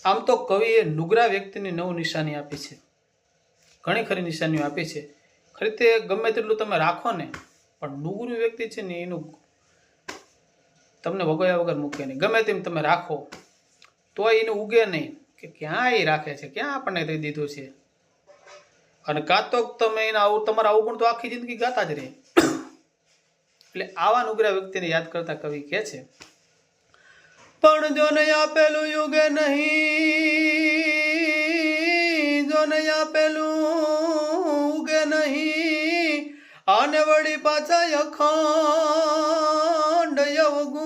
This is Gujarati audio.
આમ તો કવિએ નુગરા વ્યક્તિની 9 નિશાની આપી છે, ઘણી ખરી નિશાનીઓ આપી છે. ખરી તે ગમે તેટલું તમે રાખો ને, પણ નુગરું વ્યક્તિ છે ને એનું તમને વગોયા વગર મૂકે નહીં. ગમે તેમ તમે રાખો તો એને ઉગે નહીં કે ક્યાં એ રાખે છે, ક્યાં આપણને દઈ દીધું છે. અને કાં તો તમે એના તમારા અવગુણ તો આખી જિંદગી ગાતા જ રહે. એટલે આવા નુગરા વ્યક્તિને યાદ કરતા કવિ કહે છે, પણ જો ને આપેલું યુગે નહીં, જો ને આપેલું ઉગે નહીં, આને વળી પાછા અખંડ અવગુણ